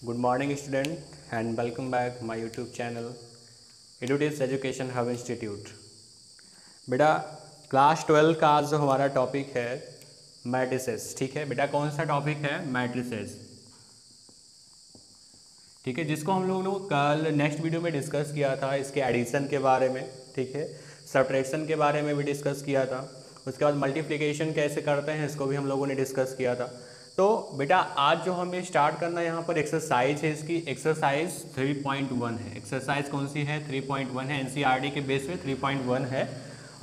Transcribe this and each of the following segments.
Good morning student and welcome back my YouTube channel Edutis Education Hub Institute। बेटा class 12 का आज जो हमारा टॉपिक है मैट्रिसेस। ठीक है बेटा, कौन सा टॉपिक है? मैट्रिसेस। ठीक है, जिसको हम लोगों ने कल नेक्स्ट वीडियो में डिस्कस किया था, इसके एडिशन के बारे में। ठीक है, सब्ट्रैक्शन के बारे में भी डिस्कस किया था। उसके बाद मल्टीप्लिकेशन कैसे करते हैं इसको भी हम लोगों ने डिस्कस किया था। तो बेटा आज जो हमें स्टार्ट करना है यहाँ पर एक्सरसाइज है, इसकी एक्सरसाइज 3.1 है। एक्सरसाइज कौन सी है? 3.1 है। एनसीईआरटी के बेस पे 3.1 है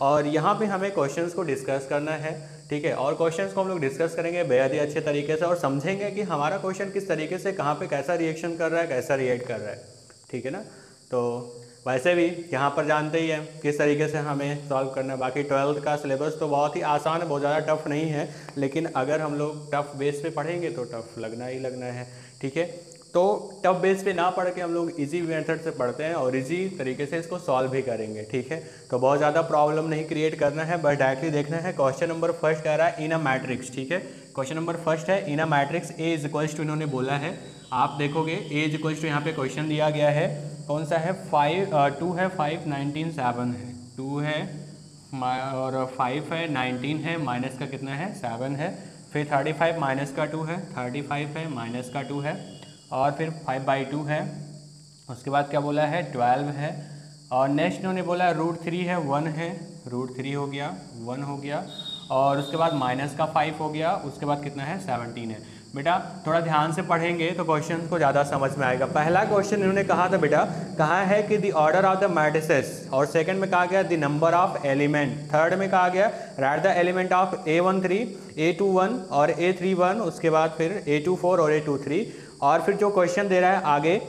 और यहाँ पे हमें क्वेश्चंस को डिस्कस करना है। ठीक है, और क्वेश्चंस को हम लोग डिस्कस करेंगे बेहद ही अच्छे तरीके से और समझेंगे कि हमारा क्वेश्चन किस तरीके से कहाँ पे कैसा रिएक्शन कर रहा है, कैसा रिएक्ट कर रहा है। ठीक है ना, तो वैसे भी यहाँ पर जानते ही हैं किस तरीके से हमें सॉल्व करना है। बाकी 12th का सिलेबस तो बहुत ही आसान है, बहुत ज़्यादा टफ नहीं है, लेकिन अगर हम लोग टफ बेस पे पढ़ेंगे तो टफ लगना ही लगना है। ठीक है, तो टफ बेस पे ना पढ़ के हम लोग इजी मेथड से पढ़ते हैं और इजी तरीके से इसको सॉल्व भी करेंगे। ठीक है, तो बहुत ज़्यादा प्रॉब्लम नहीं क्रिएट करना है, बस डायरेक्टली देखना है। क्वेश्चन नंबर फर्स्ट कह रहा है इन अ मैट्रिक्स। ठीक है, क्वेश्चन नंबर फर्स्ट है in a matrix A is equals to, इन्होंने बोला है, आप देखोगे ए इज इक्वल्स टू, यहाँ पे क्वेश्चन दिया गया है कौन सा है? 2 है, 5, 19, 7 है। 2 है और 5 है, 19 है, माइनस का कितना है? 7 है। फिर 35 माइनस का 2 है, 35 है, माइनस का 2 है, और फिर 5/2 है। उसके बाद क्या बोला है? 12 है। और नेक्स्ट इन्होंने बोला √3 है, 1 है, √3 हो गया, 1 हो गया, और उसके बाद माइनस का 5 हो गया। उसके बाद कितना है? 17 है। बेटा थोड़ा ध्यान से पढ़ेंगे तो क्वेश्चन को ज़्यादा समझ में आएगा। पहला क्वेश्चन इन्होंने कहा था बेटा, कहा है कि the order of the matrices, और सेकंड में कहा गया the number of element, third में कहा गया right the element of A13, A21 और A31, उसके बाद फिर A24 और A23, और फिर जो क्वेश्चन दे रहा है आगे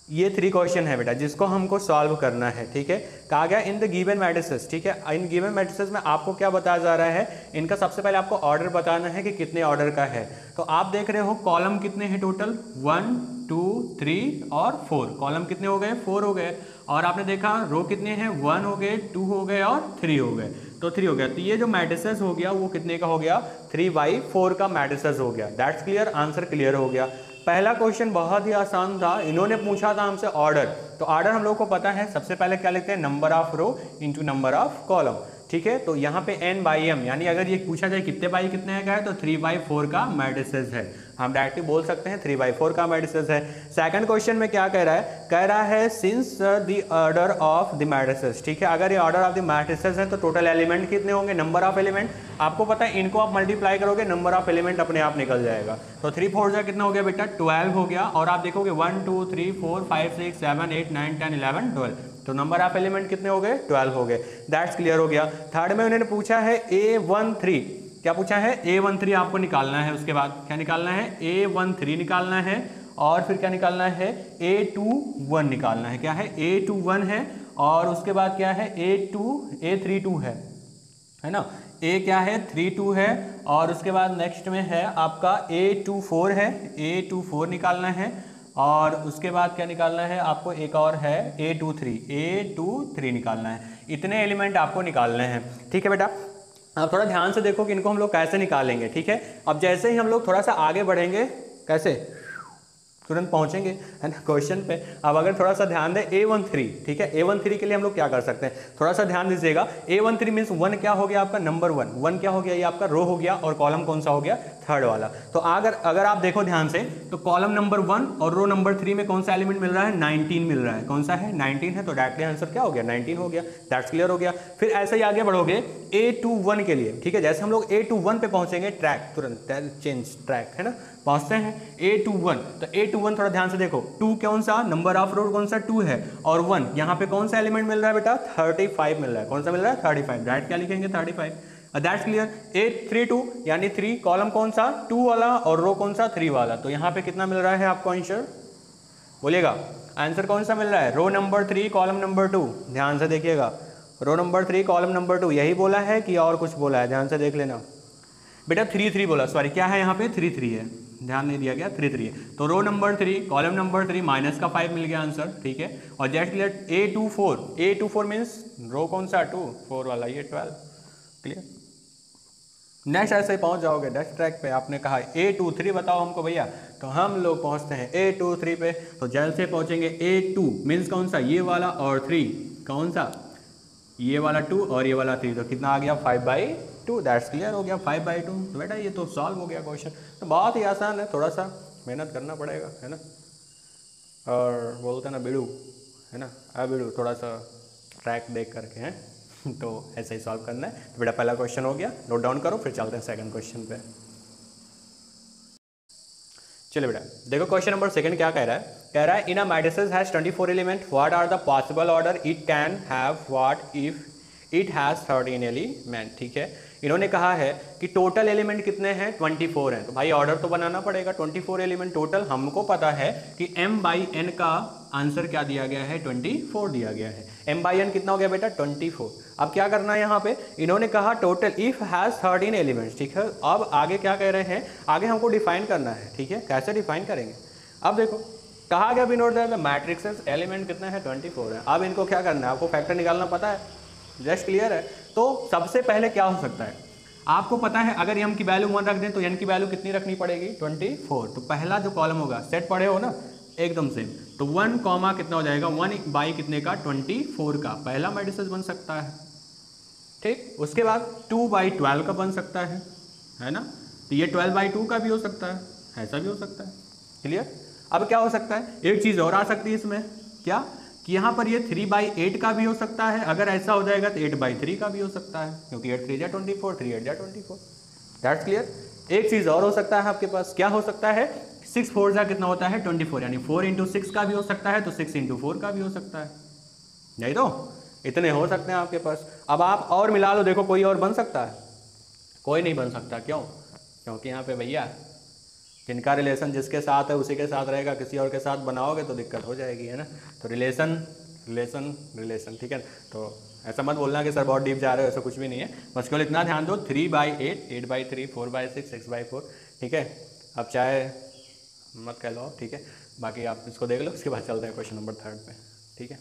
ये 3 क्वेश्चन है बेटा जिसको हमको सॉल्व करना है। ठीक है, कहा गया इन द गिवन मैट्रिसेस। ठीक है, इन गिवन मैट्रिसेस में आपको क्या बताया जा रहा है? इनका सबसे पहले आपको ऑर्डर बताना है कि कितने ऑर्डर का है। तो आप देख रहे हो कॉलम कितने हैं टोटल? 1, 2, 3 और 4। कॉलम कितने हो गए? 4 हो गए। और आपने देखा रो कितने हैं? 1 हो गए, 2 हो गए और 3 हो गए। तो 3 हो गया। तो ये जो मैट्रिसेस हो गया वो कितने का हो गया? 3/4 का मैट्रिसेस हो गया। दैट्स क्लियर, आंसर क्लियर हो गया। पहला क्वेश्चन बहुत ही आसान था, इन्होंने पूछा था हमसे ऑर्डर। तो ऑर्डर हम लोग को पता है, सबसे पहले क्या लिखते हैं? Number of row into number of column. ठीक है, तो यहाँ पे n/m, यानी अगर ये पूछा जाए कितने बाई कितने का है तो 3/4 का मैट्रिसेस है। हम डायरेक्टली बोल सकते हैं 3/4 का मैट्रिसेस है। सेकंड क्वेश्चन में क्या कह रहा है? कह रहा है since the order of the matrices. ठीक है, अगर ये ऑर्डर ऑफ द मैट्रिसेस है तो टोटल एलिमेंट कितने होंगे? नंबर ऑफ एलिमेंट आपको पता है, इनको आप मल्टीप्लाई करोगे नंबर ऑफ एलिमेंट अपने आप निकल जाएगा। तो 3 4 जा कितना हो गया बेटा? 12 हो गया। और आप देखोगे 1 2 3 4 5 6 7 8 9 10 11 12, तो नंबर ऑफ एलिमेंट कितने हो गए? 12 हो गए। दैट्स क्लियर हो गया। थर्ड में उन्होंने पूछा है A13, क्या पूछा है? A13 आपको निकालना है। उसके बाद क्या निकालना है? A13 निकालना है, और फिर क्या निकालना है? A21 निकालना है। क्या है? A21 है, और उसके बाद क्या है? A32 है ना? A क्या है? 32 है, और उसके बाद नेक्स्ट में है आपका A24 है, A24 निकालना है, और उसके बाद क्या निकालना है आपको? एक और है A23 निकालना है। इतने एलिमेंट आपको निकालने हैं। ठीक है बेटा, अब थोड़ा ध्यान से देखो कि इनको हम लोग कैसे निकालेंगे। ठीक है, अब जैसे ही हम लोग थोड़ा सा आगे बढ़ेंगे, कैसे तुरंत पहुंचेंगे है ना क्वेश्चन पे। अब अगर थोड़ा सा ध्यान दें A13, ठीक है, A13 के लिए हम लोग क्या कर सकते हैं? थोड़ा सा ध्यान दीजिएगा। A13 मीन्स 1 क्या हो गया आपका? नंबर 1 क्या हो गया? ये आपका रो हो गया, और कॉलम कौन सा हो गया? थर्ड वाला। तो अगर आप देखो ध्यान से तो कॉलम नंबर 1 और रो नंबर 3 में कौन सा एलिमेंट मिल रहा है? 19 मिल रहा है। कौन सा है? 19 है। तो डायरेक्टली आंसर क्या हो गया? 19 हो गया। दैट्स क्लियर हो गया। फिर ऐसे ही आगे बढ़ोगे A21 के लिए। ठीक है, जैसे हम लोग A21 पे पहुंचेंगे, ट्रैक तुरंत चेंज ट्रैक है ना, पहुंचते हैं A21। तो A21 थोड़ा ध्यान से देखो, 2 कौन सा? नंबर ऑफ रो कौन सा? 2 है, और 1 यहाँ पे कौन सा एलिमेंट मिल रहा है बेटा? 35 मिल रहा है। कौन सा मिल रहा है? 35। राइट क्या लिखेंगे? 35। That's clear. A32 यानी 3, कॉलम कौन सा? 2 वाला, और रो कौन सा? 3 वाला। तो यहाँ पे कितना मिल रहा है आपको आंसर? बोलिएगा आंसर कौन सा मिल रहा है? Row number 3 column number 2। ध्यान से देखिएगा, रो नंबर 3 कॉलम नंबर 2 यही बोला है कि और कुछ बोला है? ध्यान से देख लेना बेटा। 3 बोला, सॉरी, क्या है यहाँ पे? 3 है, ध्यान नहीं दिया गया। 3 है। तो row number 3 column number 3 minus का 5 मिल गया आंसर। ठीक है, और जेट क्लियर। A24 मीन्स रो कौन सा? 2, 4 वाला, ये 12। क्लियर। नेक्स्ट ऐसे ही पहुंच जाओगे नेक्स्ट ट्रैक पे। आपने कहा A23 बताओ हमको भैया, तो हम लोग पहुंचते हैं A23 पे। तो जल्द से पहुंचेंगे A2 मीन्स कौन सा, ये वाला, और 3 कौन सा, ये वाला 2 और ये वाला 3। तो कितना आ गया 5/2। दैट्स क्लियर हो गया 5/2। तो बेटा ये तो सॉल्व हो गया क्वेश्चन। तो बहुत ही आसान है, थोड़ा सा मेहनत करना पड़ेगा, है ना। और बोलते हैं ना बिड़ू, है ना, बिड़ू थोड़ा सा ट्रैक देख करके हैं तो ऐसे ही सॉल्व करना है। तो बेटा पहला क्वेश्चन हो गया, नोट डाउन करो, फिर चलते हैं सेकंड क्वेश्चन पे। चलिए बेटा देखो क्वेश्चन नंबर सेकंड क्या कह रहा है। कह रहा है in a matrices has 24 element, what are the possible order it can have, what if it has 13 element. ठीक है, इन्होंने कहा है कि टोटल एलिमेंट कितने हैं, 24 हैं। तो भाई ऑर्डर तो बनाना पड़ेगा, 24 एलिमेंट टोटल। हमको पता है कि m/n का आंसर क्या दिया गया है, 24 दिया गया है। m/n कितना हो गया बेटा, 24। अब क्या करना है यहाँ पे, इन्होंने कहा टोटल इफ हैज 13 एलिमेंट्स। ठीक है, अब आगे क्या कह रहे हैं, आगे हमको डिफाइन करना है। ठीक है, कैसे डिफाइन करेंगे, अब देखो कहा गया भी नोट दैट मैट्रिक्सेस एलिमेंट कितने हैं, 24 है। अब इनको क्या करना है, आपको फैक्टर निकालना पता है, जस्ट क्लियर है। तो सबसे पहले क्या हो सकता है, आपको पता है अगर m की वैल्यू 1 रख दें तो n की वैल्यू कितनी रखनी पड़ेगी, 24। तो पहला जो कॉलम होगा, सेट पढ़े हो ना एकदम सेम, तो 1 कॉमा कितना हो जाएगा, 1 कितने का, 24 का पहला मैट्रिक्स बन सकता है। ठीक, उसके बाद 2/12 का बन सकता है ना। तो ये 12/2 का भी हो सकता है, ऐसा भी हो सकता है। क्लियर। अब क्या हो सकता है, एक चीज़ और आ सकती है इसमें, क्या कि यहाँ पर ये 3/8 का भी हो सकता है। अगर ऐसा हो जाएगा तो 8/3 का भी हो सकता है, क्योंकि 8 3 जा 24, 3 8 जा 24। That's clear. एक चीज़ और हो सकता है आपके पास, क्या हो सकता है, 6 4 जा कितना होता है, 24, यानी 4 × 6 का भी हो सकता है, तो 6 × 4 का भी हो सकता है। नहीं तो इतने हो सकते हैं आपके पास। अब आप और मिला लो, देखो कोई और बन सकता है, कोई नहीं बन सकता। क्यों, क्योंकि यहाँ पे भैया जिनका रिलेशन जिसके साथ है उसी के साथ रहेगा, किसी और के साथ बनाओगे तो दिक्कत हो जाएगी, है ना। तो रिलेशन रिलेशन रिलेशन, ठीक है। तो ऐसा मत बोलना कि सर बहुत डीप जा रहे हो, ऐसा कुछ भी नहीं है। बस केवल इतना ध्यान दो, 3/8, 8/3, 4/6, 6/4, ठीक है। अब चाहे मत कह लो, ठीक है, बाकी आप इसको देख लो। उसके बाद चलते हैं क्वेश्चन नंबर 3 पे, ठीक है।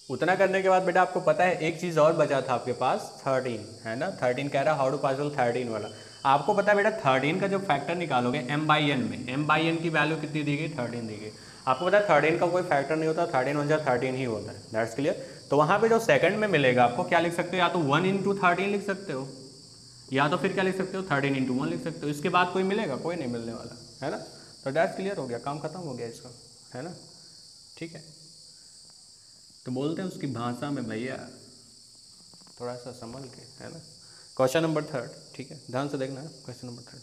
उतना करने के बाद बेटा आपको पता है एक चीज़ और बचा था आपके पास, 13, है ना। 13 कह रहा हाउ टू पॉसिबल 13 वाला। आपको पता है बेटा 13 का जब फैक्टर निकालोगे m/n में, m/n की वैल्यू कितनी दी गई, 13 दी गई। आपको पता है 13 का कोई फैक्टर नहीं होता, 13 × 13 ही होता है। That's clear. तो वहाँ पे जो सेकंड में मिलेगा आपको क्या लिख सकते हो, या तो 1 × 13 लिख सकते हो, या तो फिर क्या लिख सकते हो, 13 × 1 लिख सकते हो। इसके बाद कोई मिलेगा, कोई नहीं मिलने वाला, है ना। तो दैट्स क्लियर हो गया, काम खत्म हो गया इसका, है ना। ठीक है, तो बोलते हैं उसकी भाषा में भैया थोड़ा सा संभल के, है ना। क्वेश्चन नंबर 3, ठीक है, ध्यान से देखना है। क्वेश्चन नंबर 3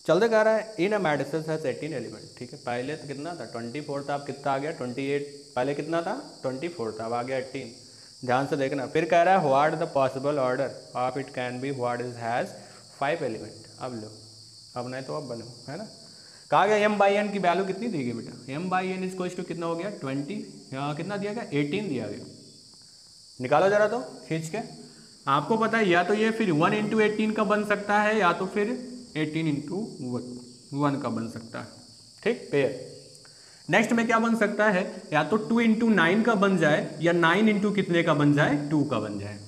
चलते कह रहा है in a matrices has 18 element. ठीक है, पहले तो कितना था, 24 था, अब कितना आ गया, 28। पहले कितना था, 24 था, अब आ गया 18। ध्यान से देखना। फिर कह रहा है what the possible order of it can be, what is has 5 element. अब लो, अब नहीं तो अब बनो, है ना। कहा गया m/n की वैल्यू कितनी दी गई बेटा, m/n इज टू कितना हो गया, 20, कितना दिया गया, 18 दिया गया। निकालो जरा तो खींच के। आपको पता है या तो ये फिर 1 × 18 का बन सकता है, या तो फिर 18 × 1 का बन सकता है। ठीक, पेयर। नेक्स्ट में क्या बन सकता है, या तो 2 × 9 का बन जाए, या 9 × कितने का बन जाए, 2 का बन जाए।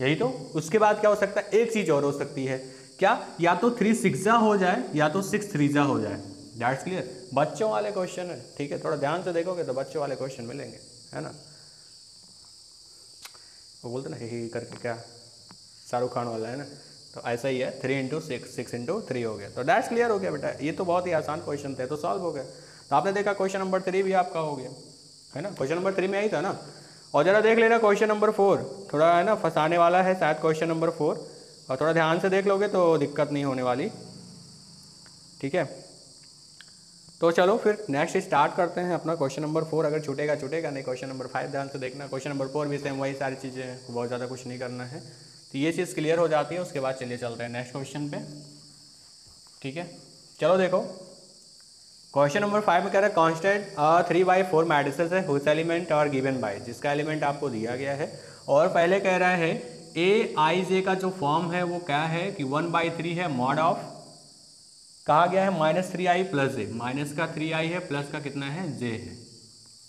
यही तो। उसके बाद क्या हो सकता है, एक चीज और हो सकती है, क्या, या तो 3 6 हो जाए, या तो 6 3 हो जाए। That's clear. बच्चों वाले क्वेश्चन है, ठीक है, थोड़ा ध्यान से देखोगे तो बच्चों वाले क्वेश्चन मिलेंगे, है ना। वो बोलते ना ही करके, क्या शाहरुख खान वाला, है ना। तो ऐसा ही है, 3 × 6, 6 × 3 हो गया। तो दैट्स क्लियर हो गया बेटा, ये तो बहुत ही आसान क्वेश्चन थे, तो सॉल्व हो गए। तो आपने देखा क्वेश्चन नंबर 3 भी आपका हो गया, है ना। क्वेश्चन नंबर 3 में आई था ना। और जरा देख लेना क्वेश्चन नंबर 4, थोड़ा है ना फंसाने वाला है शायद क्वेश्चन नंबर 4, और थोड़ा ध्यान से देख लोगे तो दिक्कत नहीं होने वाली, ठीक है। तो चलो फिर नेक्स्ट स्टार्ट करते हैं अपना क्वेश्चन नंबर 4। अगर छूटेगा छूटेगा, नहीं क्वेश्चन नंबर 5 ध्यान से देखना। क्वेश्चन नंबर 4 भी सेम वही सारी चीज़ें हैं, बहुत ज़्यादा कुछ नहीं करना है। तो ये चीज़ क्लियर हो जाती है, उसके बाद चलिए चलते हैं नेक्स्ट क्वेश्चन पे, ठीक है। चलो देखो क्वेश्चन नंबर 5 में कह रहा है कॉन्स्टेंट 3/4 मैट्रिसेस है हुज एलिमेंट और गिवन बाय, जिसका एलिमेंट आपको दिया गया है। और पहले कह रहा है Aij का जो फॉर्म है वो क्या है कि 1/3 है, मॉड ऑफ कहा गया है -3i + j, माइनस का 3i है, प्लस का कितना है j है,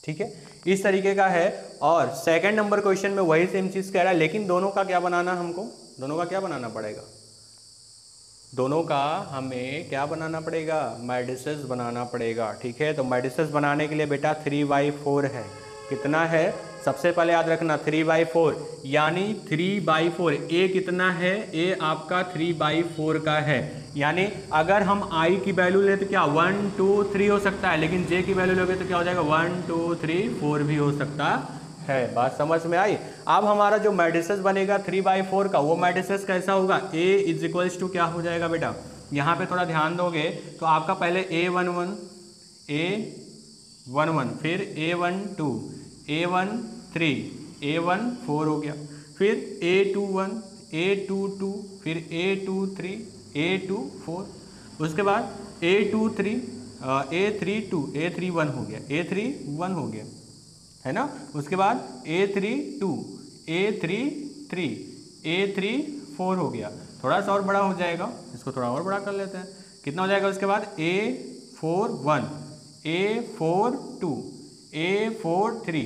ठीक है, इस तरीके का है। और सेकंड नंबर क्वेश्चन में वही सेम चीज़ कह रहा है, लेकिन दोनों का क्या बनाना, हमको दोनों का क्या बनाना पड़ेगा, दोनों का हमें क्या बनाना पड़ेगा, मैट्रिसेस बनाना पड़ेगा। ठीक है, तो मैट्रिसेस बनाने के लिए बेटा 3/4 है। कितना है, सबसे पहले याद रखना 3/4, यानी 3/4 ए कितना है, ए आपका 3/4 का है। यानी अगर हम आई की वैल्यू ले तो क्या 1 2 3 हो सकता है, लेकिन जे की वैल्यू लोगे तो क्या हो जाएगा 1 2 3 4 भी हो सकता है। बात समझ में आई। अब हमारा जो मैट्रिसेस बनेगा 3/4 का, वो मैट्रिसेस कैसा होगा, A इज इक्वल्स टू क्या हो जाएगा बेटा, यहाँ पे थोड़ा ध्यान दोगे तो आपका पहले A11 फिर A12 A13 A14 हो गया, फिर A21 A22 फिर A23 A24, उसके बाद A23 A32 A31 हो गया, A31 हो गया, है ना। उसके बाद A32 A33 A34 हो गया, थोड़ा सा और बड़ा हो जाएगा, इसको थोड़ा और बड़ा कर लेते हैं, कितना हो जाएगा। उसके बाद A41 A42 A43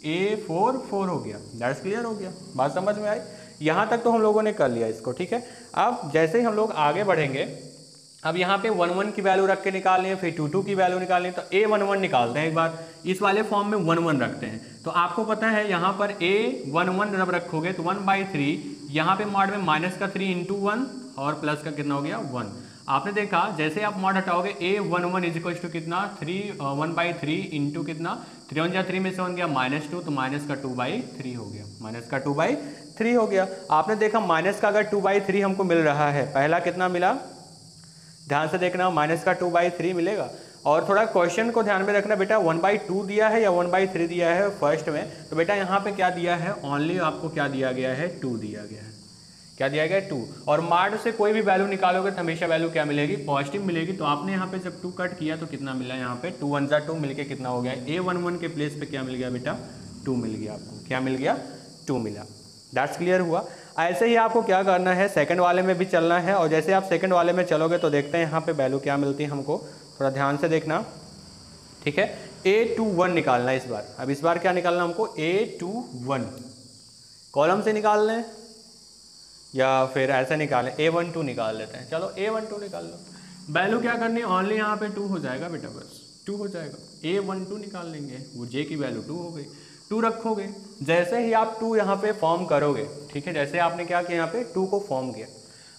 A44 हो गया। दैट्स क्लियर हो गया, बात समझ में आई। यहाँ तक तो हम लोगों ने कर लिया इसको, ठीक है। अब जैसे ही हम लोग आगे बढ़ेंगे, अब यहाँ पे 1 1 की वैल्यू रख के निकालनी है, फिर 2 2 की वैल्यू निकालनी है, तो A11 निकालते हैं एक बार, इस वाले फॉर्म में 1 1 रखते हैं। तो आपको पता है यहाँ पर A11 जब रखोगे तो 1/3, यहाँ पे मॉड में माइनस का 3 इंटू 1 और प्लस का कितना हो गया 1। आपने देखा जैसे आप मॉड हटाओगे A11 इज इक्वल टू कितना 1/3 इंटू कितना 3 1 3 में से 1 गया -2, तो माइनस का 2/3 हो गया, माइनस का 2/3 हो गया। आपने देखा माइनस का अगर 2/3 हमको मिल रहा है, पहला कितना मिला, ध्यान से देखना, माइनस का 2/3 मिलेगा। और थोड़ा क्वेश्चन को ध्यान में रखना बेटा, 1/2 दिया है या 1/3 दिया है फर्स्ट में, तो बेटा यहाँ पे क्या दिया है, ओनली आपको क्या दिया गया है 2 दिया गया है, क्या दिया गया है 2। और मार्ड से कोई भी वैल्यू निकालोगे तो हमेशा वैल्यू क्या मिलेगी, पॉजिटिव मिलेगी। तो आपने यहाँ पे जब 2 कट किया तो कितना मिला, यहाँ पे 2 1 2 मिलके कितना हो गया, A11 के प्लेस पे क्या मिल गया बेटा 2 मिल गया, आपको क्या मिल गया 2 मिला। दैट्स क्लियर हुआ। ऐसे ही आपको क्या करना है, सेकंड वाले में भी चलना है, और जैसे आप सेकंड वाले में चलोगे तो देखते हैं यहाँ पे वैल्यू क्या मिलती है हमको, थोड़ा ध्यान से देखना, ठीक है। A21 निकालना है इस बार। अब इस बार क्या निकालना हमको, A21 कॉलम से निकाल लें या फिर ऐसे निकालें, A12 निकाल लेते हैं। चलो A12 निकाल लो, वैल्यू क्या करनी है, ओनली यहाँ पे 2 हो जाएगा बेटा, बस 2 हो जाएगा। A12 निकाल लेंगे, वो J की वैल्यू 2 हो गई, 2 रखोगे। जैसे ही आप 2 यहाँ पे फॉर्म करोगे, ठीक है, जैसे आपने क्या किया यहाँ पे 2 को फॉर्म किया,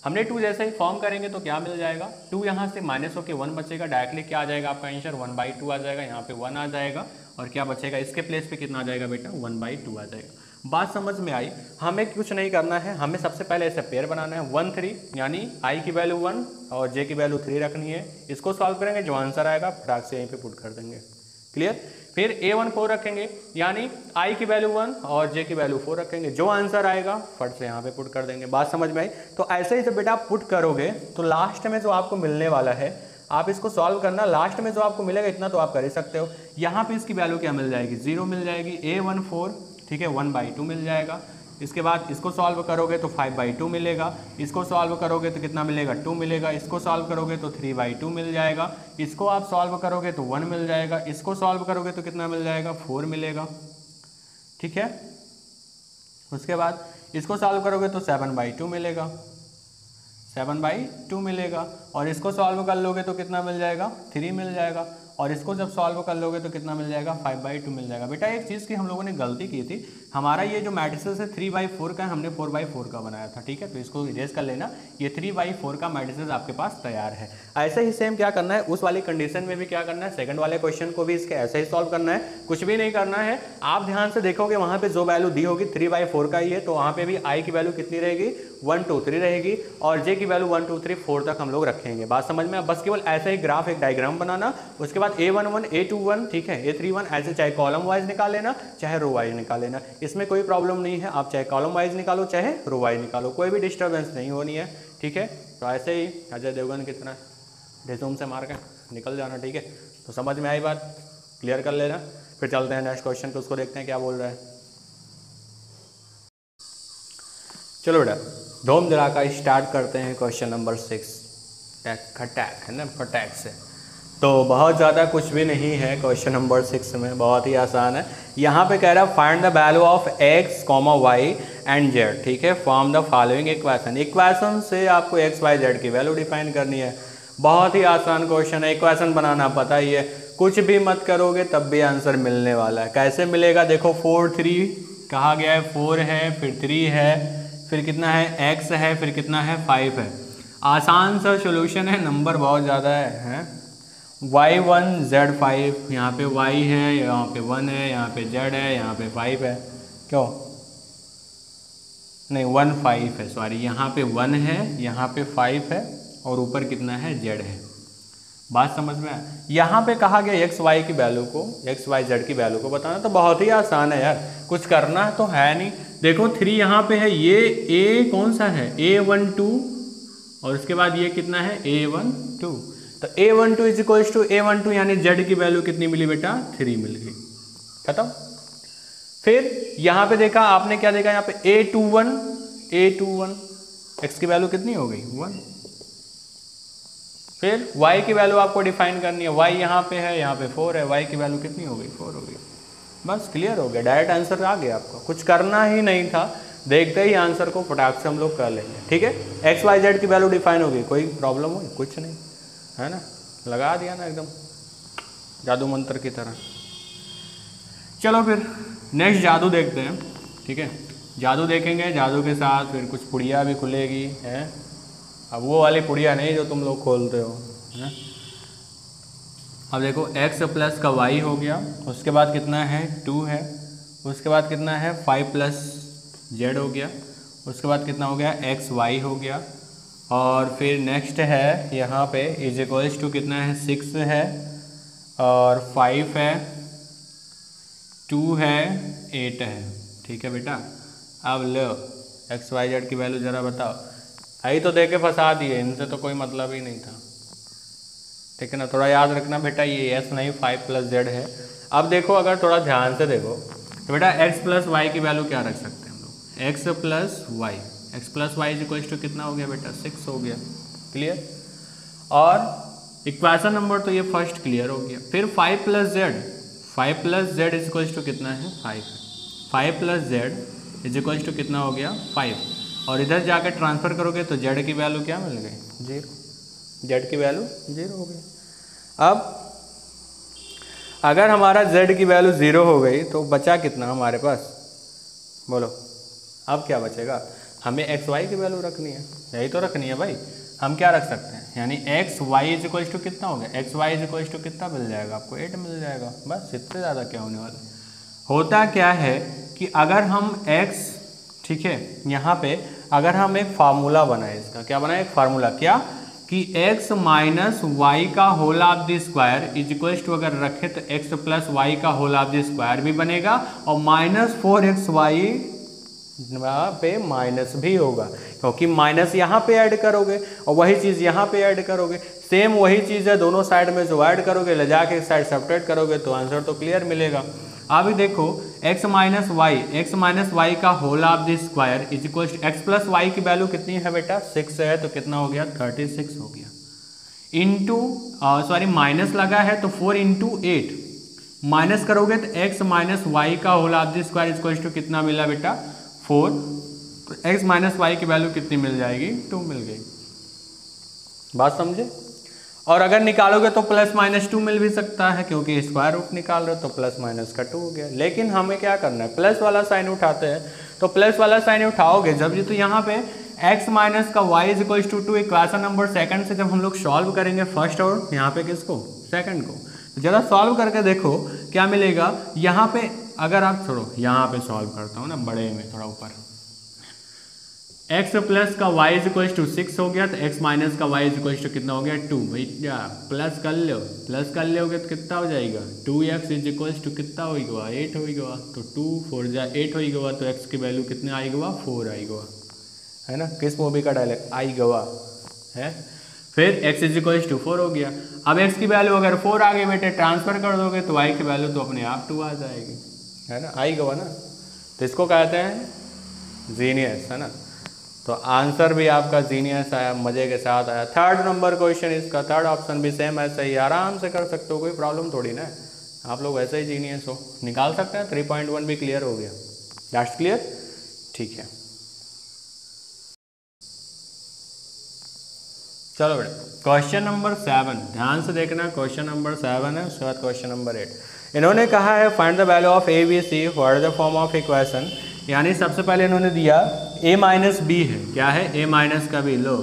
हमने 2 जैसे ही फॉर्म करेंगे तो क्या मिल जाएगा, 2 यहाँ से माइनस होकर 1 बचेगा, डायरेक्टली क्या आ जाएगा आपका आंसर 1/2 आ जाएगा, यहाँ पे 1 आ जाएगा, और क्या बचेगा इसके प्लेस पे कितना आ जाएगा बेटा 1/2 आ जाएगा। बात समझ में आई। हमें कुछ नहीं करना है, हमें सबसे पहले ऐसे पेयर बनाना है 1 3, यानी I की वैल्यू 1 और J की वैल्यू 3 रखनी है। इसको सॉल्व करेंगे, जो आंसर आएगा फटाक से यहीं पे पुट कर देंगे, क्लियर। फिर A14 रखेंगे, यानी I की वैल्यू 1 और J की वैल्यू 4 रखेंगे, जो आंसर आएगा फट से यहाँ पे पुट कर देंगे। बात समझ में आई। तो ऐसे ही जब बेटा आप पुट करोगे तो लास्ट में जो आपको मिलने वाला है, आप इसको सॉल्व करना, लास्ट में जो आपको मिलेगा इतना तो आप कर ही सकते हो। यहाँ पे इसकी वैल्यू क्या मिल जाएगी, 0 मिल जाएगी। A14 ठीक है 1/2 मिल जाएगा। इसके बाद इसको सॉल्व करोगे तो 5/2 मिलेगा, इसको सॉल्व करोगे तो कितना मिलेगा 2 मिलेगा, इसको सॉल्व करोगे तो 3/2 मिल जाएगा, इसको आप सॉल्व करोगे तो 1 मिल जाएगा, इसको सॉल्व करोगे तो कितना मिल जाएगा 4 मिलेगा, ठीक है। उसके बाद इसको सॉल्व करोगे तो 7/2 मिलेगा, 7/2 मिलेगा, और इसको सॉल्व कर लोगे तो कितना मिल जाएगा 3 मिल जाएगा, और इसको जब सॉल्व कर लोगे तो कितना मिल जाएगा 5/2 मिल जाएगा। बेटा एक चीज़ की हम लोगों ने गलती की थी, हमारा ये जो मैट्रिसेस है 3/4 का, हमने 4/4 का बनाया था, ठीक है। तो इसको इरेज कर लेना, ये 3/4 का मैट्रिसेस आपके पास तैयार है। ऐसे ही सेम क्या करना है, उस वाली कंडीशन में भी क्या करना है, सेकंड वाले क्वेश्चन को भी इसके ऐसे ही सॉल्व करना है, कुछ भी नहीं करना है। आप ध्यान से देखोगे वहाँ पर जो वैल्यू दी होगी 3/4 का ही है, तो वहाँ पर भी I की वैल्यू कितनी रहेगी 1 2 3 रहेगी, और J की वैल्यू 1 2 3 4 तक हम लोग रखेंगे। बात समझ में, बस केवल ऐसा ही ग्राफ एक डायग्राम बनाना, उसके बाद A11 A21 ठीक है A31 ऐसे चाहे कॉलम वाइज निकाल लेना चाहे रो वाइज निकाल लेना, इसमें कोई प्रॉब्लम नहीं है। आप चाहे कॉलम वाइज निकालो चाहे रो वाइज निकालो, कोई भी डिस्टर्बेंस नहीं होनी है, ठीक है। तो ऐसे ही अजय देवगन की तरह रिज्यूम से मार के निकल जाना, ठीक है। तो समझ में आई बात, क्लियर कर लेना। फिर चलते हैं नेक्स्ट क्वेश्चन पे, उसको देखते हैं क्या बोल रहा है। चलो बेटा धूम धड़ाका स्टार्ट करते हैं क्वेश्चन नंबर 6, टैक है ना, फटैक से। तो बहुत ज़्यादा कुछ भी नहीं है क्वेश्चन नंबर 6 में, बहुत ही आसान है। यहाँ पे कह रहा है find the value of x, y and z, ठीक है, form the following equation. Equation से आपको x, y, z की वैल्यू डिफाइन करनी है। बहुत ही आसान क्वेश्चन है, इक्वेशन बनाना पता ही है, कुछ भी मत करोगे तब भी आंसर मिलने वाला है। कैसे मिलेगा देखो, 4 3 कहा गया है, 4 है, फिर 3 है, फिर कितना है x है, फिर कितना है 5 है। आसान सा सोल्यूशन है, नंबर बहुत ज़्यादा है। y1 z5, यहाँ पे y है, यहाँ पे 1 है, यहाँ पे z है, यहाँ पे 5 है, क्यों नहीं 1 5 है, सॉरी, यहाँ पे 1 है, यहाँ पे 5 है, और ऊपर कितना है z है। बात समझ में आया? यहाँ पे कहा गया x y की वैल्यू को, x y z की वैल्यू को बताना, तो बहुत ही आसान है यार, कुछ करना तो है नहीं। देखो 3 यहाँ पे है, ये a कौन सा है, a12, और उसके बाद ये कितना है a12, तो a12 is equals to a12, यानी z की वैल्यू कितनी मिली बेटा, 3 मिल गई, खत्म। फिर यहाँ पे देखा आपने, क्या देखा यहाँ पे a21 x की वैल्यू कितनी हो गई 1। फिर y की वैल्यू आपको डिफाइन करनी है, y यहाँ पे है, यहाँ पे 4 है, y की वैल्यू कितनी हो गई 4 हो गई। बस क्लियर हो गया, डायरेक्ट आंसर आ गया आपको, कुछ करना ही नहीं था, देखते ही आंसर को फटाक से हम लोग कर लेंगे, ठीक है। एक्स वाई जेड की वैल्यू डिफाइन होगी, कोई प्रॉब्लम हुई कुछ नहीं, है ना, लगा दिया ना एकदम जादू मंत्र की तरह। चलो फिर नेक्स्ट जादू देखते हैं, ठीक है, जादू देखेंगे, जादू के साथ फिर कुछ पुड़िया भी खुलेगी, है, अब वो वाली पुड़िया नहीं जो तुम लोग खोलते हो, है। अब देखो x प्लस का y हो गया, उसके बाद कितना है 2 है, उसके बाद कितना है 5 प्लस z हो गया, उसके बाद कितना हो गया x y हो गया, और फिर नेक्स्ट है यहाँ पे इज इक्वल्स टू कितना है 6 है, और 5 है, 2 है, 8 है, ठीक है बेटा। अब लो x y z की वैल्यू ज़रा बताओ, आई तो देके फंसा दिए, इनसे तो कोई मतलब ही नहीं था, ठीक है ना। थोड़ा याद रखना बेटा, ये s नहीं 5 प्लस z है। अब देखो अगर थोड़ा ध्यान से देखो तो बेटा x प्लस वाई की वैल्यू क्या रख सकते हैं हम लोग, x plus y is equals to कितना हो गया बेटा 6 हो गया, क्लियर। और इक्वेशन नंबर तो ये फर्स्ट क्लियर हो गया। फिर 5 plus z is equals to कितना है 5 plus z is equals to कितना हो गया 5, और इधर जाकर ट्रांसफर करोगे तो जेड की वैल्यू क्या मिल गई 0, जेड की वैल्यू 0 हो गई। अब अगर हमारा z की वैल्यू 0 हो गई तो बचा कितना हमारे पास, बोलो अब क्या बचेगा, हमें x y की वैल्यू रखनी है, यही तो रखनी है भाई। हम क्या रख सकते हैं, यानी x y is equals to कितना हो गया, x y is equals to कितना मिल जाएगा आपको 8 मिल जाएगा, बस इससे ज़्यादा क्या होने वाला। होता क्या है कि अगर हम x, ठीक है, यहाँ पे अगर हम एक फार्मूला बनाए, इसका क्या बनाए, एक फार्मूला, क्या कि x माइनस वाई का whole of the square is equals to अगर रखे तो x प्लस वाई का होल ऑफ द स्क्वायर भी बनेगा, और माइनस 4xy पे माइनस भी होगा, क्योंकि माइनस यहाँ पे ऐड करोगे और वही चीज़ यहाँ पे ऐड करोगे, सेम वही चीज़ है, दोनों साइड में जो ऐड करोगे ले जाके एक साइड सब्ट्रैक्ट करोगे तो आंसर तो क्लियर मिलेगा। अभी देखो x माइनस वाई का whole of the square is equal to x plus y की वैल्यू कितनी है बेटा 6 है, तो कितना हो गया 36 हो गया, इंटू सॉरी माइनस लगा है तो 4 इंटू 8 माइनस करोगे तो x माइनस वाई का whole of the square is equal to कितना मिला बेटा 4, तो x माइनस वाई की वैल्यू कितनी मिल जाएगी 2 मिल गई, बात समझे। और अगर निकालोगे तो प्लस माइनस 2 मिल भी सकता है, क्योंकि स्क्वायर रूट निकाल रहे हो तो प्लस माइनस का 2 हो गया। लेकिन हमें क्या करना है, प्लस वाला साइन उठाते हैं, तो प्लस वाला साइन उठाओगे जब ये, तो यहाँ पे x माइनस का y is equal to 2 equation number second से जब हम लोग सॉल्व करेंगे फर्स्ट और यहाँ पे किसको सेकंड को, तो जरा सॉल्व करके देखो क्या मिलेगा। यहाँ पे अगर आप छोड़ो, यहाँ पे सॉल्व करता हूँ ना बड़े में थोड़ा ऊपर, x प्लस का y इज इक्वल टू 6 हो गया, तो x माइनस का y इज इक्वल टू कितना हो गया 2, भैया प्लस कर लो, प्लस कर लोगे तो कितना हो जाएगा 2x इज इक्वल टू कितना होगा 8 होगा, तो 2 4 जा 8 होगा, तो x की वैल्यू कितने आएगा 4 आएगा, है ना, किस मूवी का डायलॉग आएगा है। फिर x इज इक्वल टू 4 हो गया। अब x की वैल्यू अगर 4 आ गई बेटे, ट्रांसफर कर दोगे तो y की वैल्यू तो अपने आप 2 आ जाएगी, है ना, आएगा ना, तो इसको कहते हैं जीनियस, है ना। तो आंसर भी आपका जीनियस आया, मज़े के साथ आया। थर्ड नंबर क्वेश्चन इसका, थर्ड ऑप्शन भी सेम ऐसा ही, आराम से कर सकते हो, कोई प्रॉब्लम थोड़ी ना है, आप लोग वैसे ही जीनियस हो, निकाल सकते हैं। 3.1 भी क्लियर हो गया, लास्ट क्लियर, ठीक है। चलो बेटा क्वेश्चन नंबर 7 ध्यान से देखना, क्वेश्चन नंबर 7 है, उसके बाद क्वेश्चन नंबर 8। इन्होंने कहा है find the value of a b c what is the form of equation, यानी सबसे पहले इन्होंने दिया a माइनस बी है, क्या है a माइनस का b, लो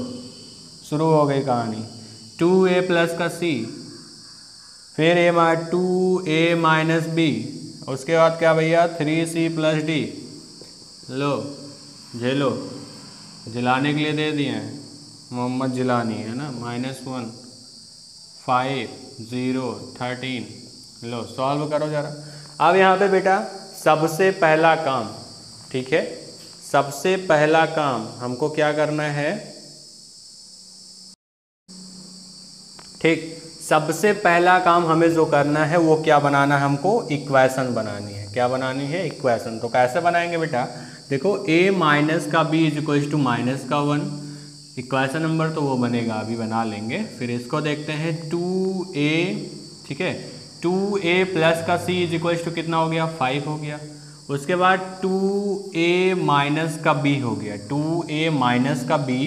शुरू हो गई कहानी, 2a प्लस का c, फिर 2a माइनस बी, उसके बाद क्या भैया 3c प्लस d, लो झेलो, जिलाने के लिए दे दिए हैं, मोहम्मद जिलानी है ना, -1 5 0 13, लो सॉल्व करो जरा। अब यहाँ पे बेटा सबसे पहला काम, ठीक है, सबसे पहला काम हमको क्या करना है, ठीक, सबसे पहला काम हमें जो करना है वो क्या बनाना है, हमको इक्वेशन बनानी है। क्या बनानी है, इक्वेशन। तो कैसे बनाएंगे बेटा, देखो a माइनस का b is equal to minus का 1, इक्वेशन नंबर तो वो बनेगा, अभी बना लेंगे। फिर इसको देखते हैं 2a, ठीक है, 2a प्लस का c इज इक्वल टू कितना हो गया, 5 हो गया। उसके बाद 2a माइनस का b हो गया, 2a माइनस का b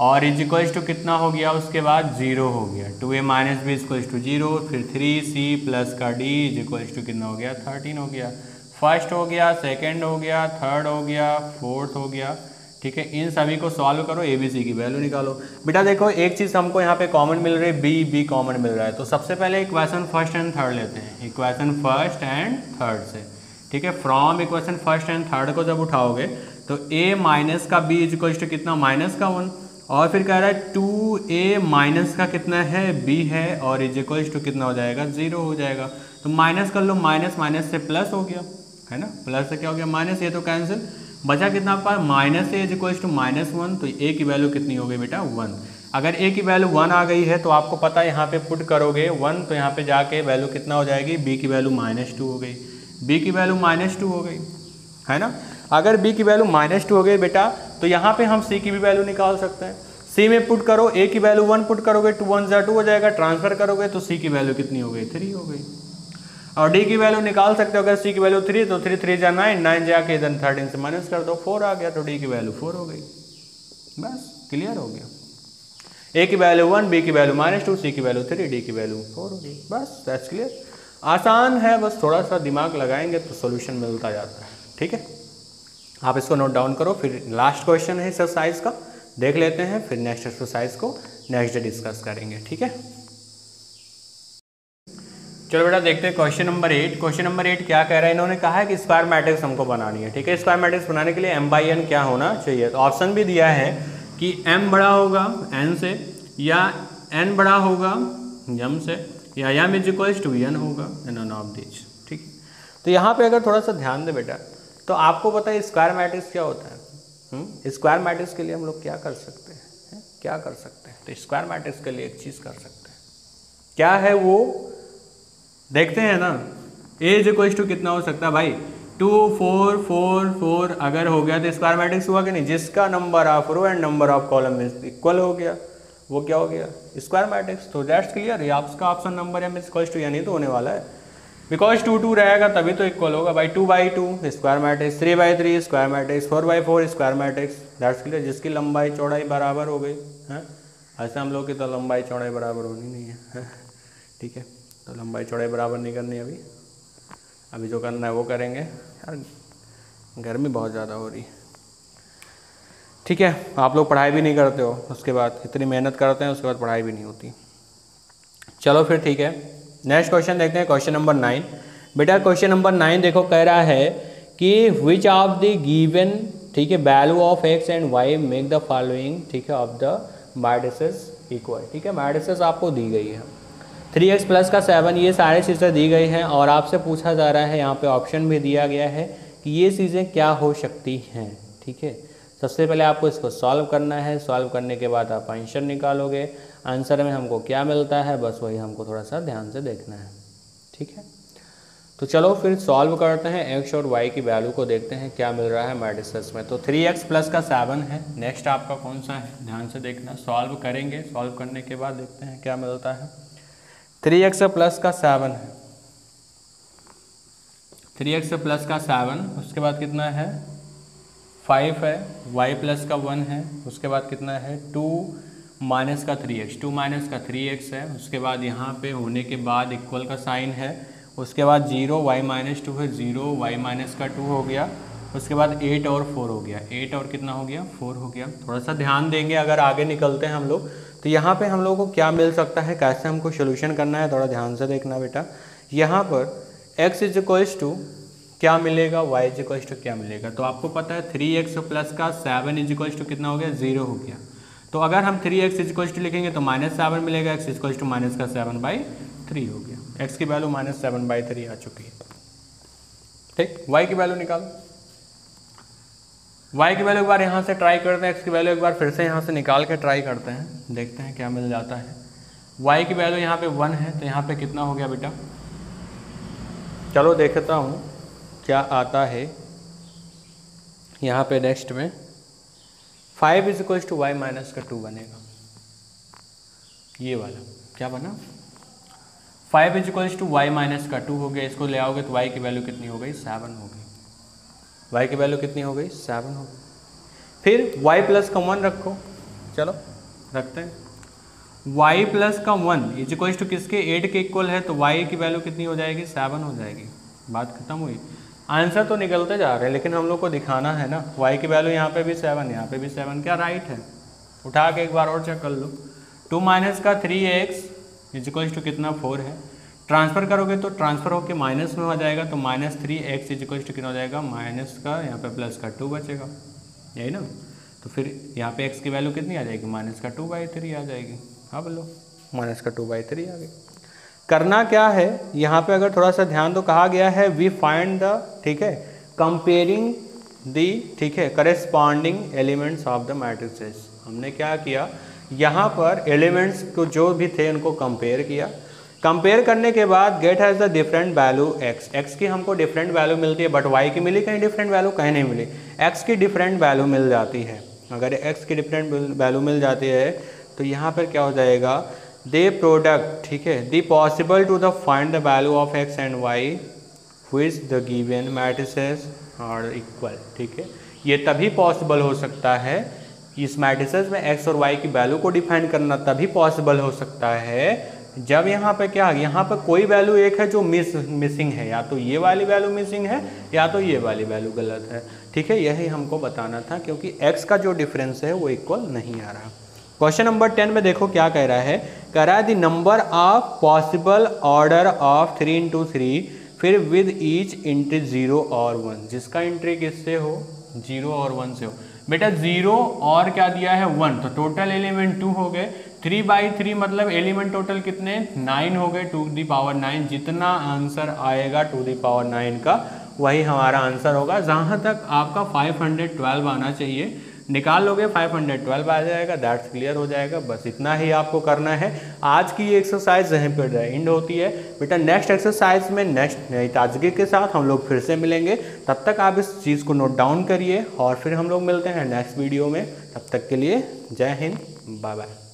और इज इक्वल टू कितना हो गया, उसके बाद 0 हो गया, 2a minus b is equal to 0। फिर 3c प्लस का d इज इक्वल टू कितना हो गया, 13 हो गया। फर्स्ट हो गया, सेकंड हो गया, थर्ड हो गया, फोर्थ हो गया, ठीक है। इन सभी को सॉल्व करो, ए बी सी की वैल्यू निकालो। बेटा देखो एक चीज़ हमको यहाँ पे कॉमन मिल रही है, बी बी कॉमन मिल रहा है, तो सबसे पहले इक्वेशन फर्स्ट एंड थर्ड लेते हैं, इक्वेशन फर्स्ट एंड थर्ड से, ठीक है। From equation first and third को जब उठाओगे तो a माइनस का b इज इक्वल टू कितना, माइनस का 1, और फिर कह रहा है 2a माइनस का कितना है, b है, और इज इक्वल टू कितना हो जाएगा, 0 हो जाएगा। तो माइनस कर लो, माइनस माइनस से प्लस हो गया, है ना, प्लस से क्या हो गया, माइनस, ये तो कैंसिल, बचा कितना आपका, minus a is equal to -1, तो a की वैल्यू कितनी हो गई बेटा, 1। अगर a की वैल्यू 1 आ गई है तो आपको पता है यहाँ पे पुट करोगे 1, तो यहाँ पे जाके वैल्यू कितना हो जाएगी, b की वैल्यू -2 हो गई, b की वैल्यू -2 हो गई, है ना। अगर b की वैल्यू -2 हो गई बेटा, तो यहाँ पे हम c की भी वैल्यू निकाल सकते हैं। c में पुट करो, a की वैल्यू 1 पुट करोगे, 2 1 2 हो जाएगा, ट्रांसफर करोगे तो c की वैल्यू कितनी हो गई, 3 हो गई। और d की वैल्यू निकाल सकते हो, अगर c की वैल्यू 3 तो 3 3 जा 9, 9 जाके इधर 13 से माइनस कर दो, 4 आ गया, तो d की वैल्यू 4 हो गई, बस क्लियर हो गया। a की वैल्यू 1, b की वैल्यू -2, c की वैल्यू 3, d की वैल्यू 4 हो गई, बस दैट्स क्लियर। आसान है, बस थोड़ा सा दिमाग लगाएंगे तो सोल्यूशन मिलता जाता है, ठीक है। आप इसको नोट डाउन करो, फिर लास्ट क्वेश्चन है एक्सरसाइज का, देख लेते हैं, फिर नेक्स्ट एक्सरसाइज को नेक्स्ट डे डिस्कस करेंगे, ठीक है। चलो बेटा देखते हैं क्वेश्चन नंबर 8। क्वेश्चन नंबर 8 क्या कह रहा है, इन्होंने कहा है कि स्क्वायर मैट्रिक्स हमको बनानी है, ठीक है। स्क्वायर मैट्रिक्स बनाने के लिए m/n क्या होना चाहिए, तो ऑप्शन भी दिया है कि m बड़ा होगा n से, या n बड़ा होगा m से, या m is equal to n होगा, नन ऑफ दीज, ठीक है। तो यहाँ पे अगर थोड़ा सा ध्यान दे बेटा, तो आपको पता है स्क्वायर मैट्रिक्स क्या होता है। स्क्वायर मैट्रिक्स के लिए हम लोग क्या कर सकते हैं, क्या कर सकते हैं, तो स्क्वायर मैट्रिक्स के लिए एक चीज़ कर सकते हैं, क्या है वो देखते हैं ना। a इज इक्वल टू कितना हो सकता है भाई, 2 4 4 4 अगर हो गया तो स्क्वायर मैट्रिक्स हुआ कि नहीं, जिसका number of row and number of column equal हो गया, वो क्या हो गया, स्क्वायर मैट्रिक्स। तो दैट्स क्लियर, ये आपका option number m is equal to n ही तो होने वाला है, बिकॉज 2 2 रहेगा तभी तो इक्वल होगा भाई। 2/2 square matrix, 3/3 square matrix, 4/4 square matrix, that's clear, जिसकी लंबाई चौड़ाई बराबर हो गई है। ऐसे हम लोग की तो लंबाई चौड़ाई बराबर होनी नहीं है, ठीक है। तो लंबाई चौड़ाई बराबर नहीं करनी, अभी जो करना है वो करेंगे। यार गर्मी बहुत ज़्यादा हो रही, ठीक है। आप लोग पढ़ाई भी नहीं करते हो, उसके बाद इतनी मेहनत करते हैं, उसके बाद पढ़ाई भी नहीं होती। चलो फिर ठीक है, नेक्स्ट क्वेश्चन देखते हैं, क्वेश्चन नंबर 9। बेटा क्वेश्चन नंबर 9 देखो, कह रहा है कि विच ऑफ द गिवन, ठीक है, value of x and y make the following, ठीक है, ऑफ द मैट्रिसेस इक्वल, ठीक है। मैट्रिसेस आपको दी गई है 3x प्लस का 7, ये सारी चीज़ें दी गई हैं, और आपसे पूछा जा रहा है, यहाँ पे ऑप्शन भी दिया गया है कि ये चीज़ें क्या हो सकती हैं, ठीक है। सबसे पहले आपको इसको सॉल्व करना है, सॉल्व करने के बाद आप आंसर निकालोगे, आंसर में हमको क्या मिलता है, बस वही हमको थोड़ा सा ध्यान से देखना है, ठीक है। तो चलो फिर सॉल्व करते हैं, एक्स और वाई की वैल्यू को देखते हैं क्या मिल रहा है मैट्रिसेस में। तो 3x प्लस का 7 है। नेक्स्ट आपका कौन सा है, ध्यान से देखना, सॉल्व करेंगे, सॉल्व करने के बाद देखते हैं क्या मिलता है। 3x प्लस का 7 है, 3x प्लस का 7, उसके बाद कितना है 5 है, y प्लस का 1 है, उसके बाद कितना है 2 माइनस का 3x, 2 माइनस का 3x है, उसके बाद यहाँ पे होने के बाद इक्वल का साइन है, उसके बाद 0 y माइनस 2 है, 0 y माइनस का 2 हो गया, उसके बाद 8 और 4 हो गया, 8 और कितना हो गया 4 हो गया। थोड़ा सा ध्यान देंगे अगर आगे निकलते हैं हम लोग तो यहाँ पे हम लोगों को क्या मिल सकता है, कैसे हमको सोल्यूशन करना है, थोड़ा ध्यान से देखना बेटा। यहाँ पर x इज इक्वल्स टू क्या मिलेगा, y इज इक्वल्स टू क्या मिलेगा। तो आपको पता है 3x प्लस का 7 इज इक्वल्स टू कितना हो गया 0 हो गया। तो अगर हम 3x इज इक्वल्स टू लिखेंगे तो -7 मिलेगा, x is equals to minus का 7/3 हो गया। x की वैल्यू -7/3 आ चुकी है। ठीक, y की वैल्यू निकालो। y की वैल्यू एक बार यहाँ से ट्राई करते हैं, x की वैल्यू एक बार फिर से यहाँ से निकाल के ट्राई करते हैं, देखते हैं क्या मिल जाता है। y की वैल्यू यहाँ पे 1 है, तो यहाँ पे कितना हो गया बेटा, चलो देखता हूँ क्या आता है यहाँ पे। नेक्स्ट में 5 is equals to y minus का 2 बनेगा, ये वाला क्या बना 5 is equals to y minus का 2 हो गया। इसको ले आओगे तो y की वैल्यू कितनी हो गई 7 हो गई, y की वैल्यू कितनी हो गई 7 हो गई। फिर y प्लस का 1 रखो, चलो रखते हैं, y प्लस का 1 इज इक्वल्स टू किसके 8 के इक्वल है, तो y की वैल्यू कितनी हो जाएगी 7 हो जाएगी। बात खत्म हुई। आंसर तो निकलते जा रहे हैं लेकिन हम लोग को दिखाना है ना, y की वैल्यू यहाँ पे भी 7, यहाँ पे भी 7, क्या राइट है। उठा के एक बार और चेक कर लो। 2 माइनस का 3x इज इक्वल्स टू कितना 4 है, ट्रांसफर करोगे तो ट्रांसफर होकर माइनस में हो जाएगा, तो -3x इज इक्वल्स टू कितना हो जाएगा माइनस का यहाँ पे प्लस का 2 बचेगा, यही ना। तो फिर यहाँ पे x की वैल्यू कितनी आ जाएगी -2/3 आ जाएगी। अब लो -2/3 आ गई। करना क्या है यहाँ पे, अगर थोड़ा सा ध्यान तो कहा गया है वी फाइंड द, ठीक है, कंपेयरिंग दी, ठीक है, corresponding elements of the matrices. हमने क्या किया यहाँ पर एलिमेंट्स को जो भी थे उनको कंपेयर किया, कंपेयर करने के बाद get has the different value x की हमको डिफरेंट वैल्यू मिलती है, बट y की मिली कहीं डिफरेंट वैल्यू, कहीं नहीं मिली, x की डिफरेंट वैल्यू मिल जाती है। अगर x की डिफरेंट वैल्यू मिल जाती है तो यहाँ पर क्या हो जाएगा, दे प्रोडक्ट, ठीक है, the possible to the find the value of x and y which the given matrices are equal, ठीक है। ये तभी पॉसिबल हो सकता है, इस मैट्रिसेस में x और y की वैल्यू को डिफाइन करना तभी पॉसिबल हो सकता है जब यहाँ पे क्या, यहाँ पे कोई वैल्यू एक है जो मिसिंग है, या तो ये वाली वैल्यू मिसिंग है या तो ये वाली वैल्यू गलत है, ठीक है। यही हमको बताना था क्योंकि x का जो डिफरेंस है वो इक्वल नहीं आ रहा। क्वेश्चन नंबर 10 में देखो क्या कह रहा है, कह रहा है the number of possible order of 3 × 3 फिर विद ईच एंट्री 0 और 1, जिसका एंट्री किससे हो 0 और 1 से हो। बेटा 0 और क्या दिया है 1, तो टोटल एलिमेंट 2 हो गए, 3/3 मतलब एलिमेंट टोटल कितने 9 हो गए, 2⁹ जितना आंसर आएगा 2⁹ का वही हमारा आंसर होगा। जहाँ तक आपका 512 आना चाहिए, निकाल लोगे 512 आ जाएगा, दैट्स क्लियर हो जाएगा। बस इतना ही आपको करना है। आज की ये एक्सरसाइज यहीं पर एंड होती है बेटा। नेक्स्ट एक्सरसाइज में नेक्स्ट नई ताजगी के साथ हम लोग फिर से मिलेंगे। तब तक आप इस चीज़ को नोट डाउन करिए और फिर हम लोग मिलते हैं नेक्स्ट वीडियो में। तब तक के लिए जय हिंद, बाय बाय।